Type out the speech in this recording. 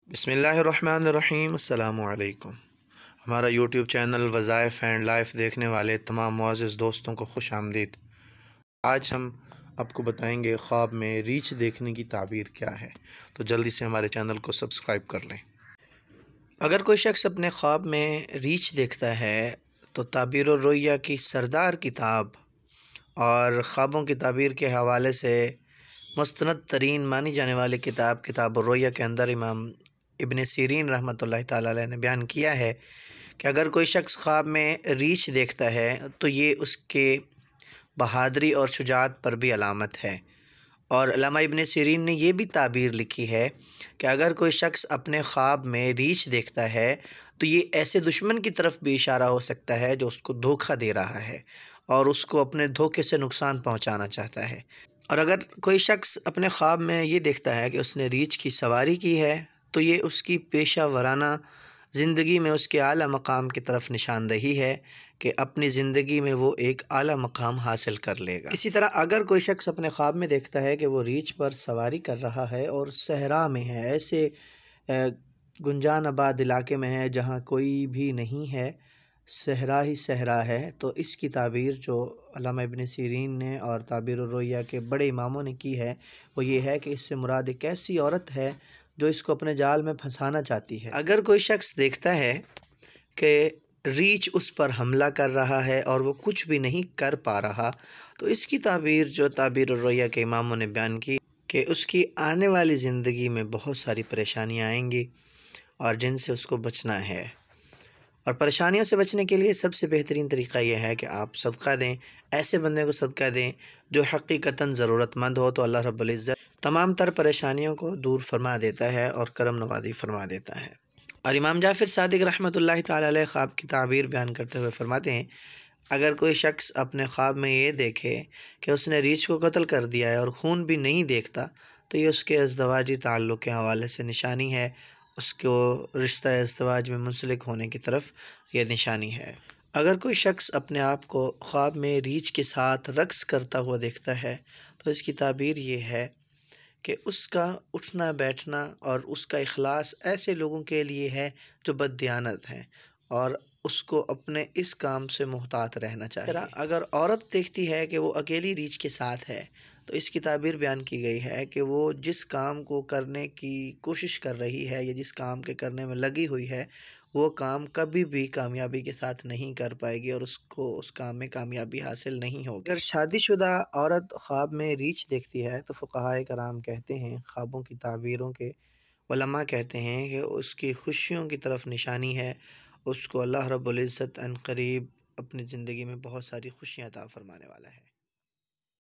بسم اللہ الرحمن الرحیم۔ السلام علیکم۔ ہمارا یوٹیوب چینل وظائف اینڈ لائف دیکھنے والے تمام معزز دوستوں کو خوش آمدید۔ آج ہم آپ کو بتائیں گے خواب میں ریچھ دیکھنے کی تعبیر کیا ہے، تو جلدی سے ہمارے چینل کو سبسکرائب کر لیں۔ اگر کوئی شخص اپنے خواب میں ریچھ دیکھتا ہے تو تعبیر الرؤیا کی سردار کتاب اور خوابوں کی تعبیر کے حوالے سے مستند ترین مانی جانے والی کتاب الرؤیا کے اندر امام ابن سیرین رحمۃ اللہ تعالیٰ علیہ نے بیان کیا ہے کہ اگر کوئی شخص خواب میں ریچھ دیکھتا ہے تو یہ اس کے بہادری اور شجاعت پر بھی علامت ہے۔ اور علامہ ابن سیرین نے یہ بھی تعبیر لکھی ہے کہ اگر کوئی شخص اپنے خواب میں ریچھ دیکھتا ہے تو یہ ایسے دشمن کی طرف بھی اشارہ ہو سکتا ہے جو اس کو دھوکہ دے رہا ہے اور اس کو اپنے دھوکے سے نقصان پہنچانا چاہتا ہے۔ اور اگر کوئی شخص اپنے خواب میں یہ دیکھتا ہے کہ اس نے ریچھ کی سواری کی ہے تو یہ اس کی پیشہ ورانہ زندگی میں اس کے اعلیٰ مقام کی طرف نشاندہی ہے کہ اپنی زندگی میں وہ ایک اعلیٰ مقام حاصل کر لے گا۔ اسی طرح اگر کوئی شخص اپنے خواب میں دیکھتا ہے کہ وہ ریچھ پر سواری کر رہا ہے اور صحرا میں ہے، ایسے گنجان آباد علاقے میں ہے جہاں کوئی بھی نہیں ہے، صحرا ہی صحرا ہے، تو اس کی تعبیر جو علامہ ابن سیرین نے اور تعبیر الرؤیا کے بڑے اماموں نے کی ہے وہ یہ ہے کہ اس سے مراد ایک ایسی عورت ہے جو اس کو اپنے جال میں پھنسانا چاہتی ہے۔ اگر کوئی شخص دیکھتا ہے کہ ریچھ اس پر حملہ کر رہا ہے اور وہ کچھ بھی نہیں کر پا رہا تو اس کی تعبیر جو تعبیر الرؤیا کے اماموں نے بیان کی کہ اس کی آنے والی زندگی میں بہت ساری پریشانیاں آئیں گی اور جن سے اس کو بچنا ہے۔ اور پریشانیوں سے بچنے کے لیے سب سے بہترین طریقہ یہ ہے کہ آپ صدقہ دیں، ایسے بندے کو صدقہ دیں جو حقیقتاً ضرورت مند ہو، تو اللہ رب العزت تمام تر پریشانیوں کو دور فرما دیتا ہے اور کرم نوازی فرما دیتا ہے۔ اور امام جعفر صادق رحمۃ اللہ تعالیٰ علیہ خواب کی تعبیر بیان کرتے ہوئے فرماتے ہیں اگر کوئی شخص اپنے خواب میں یہ دیکھے کہ اس نے ریچھ کو قتل کر دیا ہے اور خون بھی نہیں دیکھتا تو یہ اس کے ازدواجی تعلق کے حوالے سے نشانی ہے، اس کو رشتہ ازدواج میں منسلک ہونے کی طرف یہ نشانی ہے۔ اگر کوئی شخص اپنے آپ کو خواب میں ریچھ کے ساتھ رقص کرتا ہوا دیکھتا ہے تو اس کی تعبیر یہ ہے کہ اس کا اٹھنا بیٹھنا اور اس کا اخلاص ایسے لوگوں کے لیے ہے جو بددیانت ہیں اور اس کو اپنے اس کام سے محتاط رہنا چاہیے۔ اگر عورت دیکھتی ہے کہ وہ اکیلی ریچھ کے ساتھ ہے تو اس کی تعبیر بیان کی گئی ہے کہ وہ جس کام کو کرنے کی کوشش کر رہی ہے یا جس کام کے کرنے میں لگی ہوئی ہے وہ کام کبھی بھی کامیابی کے ساتھ نہیں کر پائے گی اور اس کو اس کام میں کامیابی حاصل نہیں ہوگی۔ اگر شادی شدہ عورت خواب میں ریچھ دیکھتی ہے تو فقہائے کرام کہتے ہیں، خوابوں کی تعبیروں کے علماء کہتے ہیں کہ اس کی خوشیوں کی طرف نشانی ہے، اس کو اللہ رب العزت عنقریب اپنی زندگی میں بہت ساری خوشیاں عطا فرمانے والا ہے۔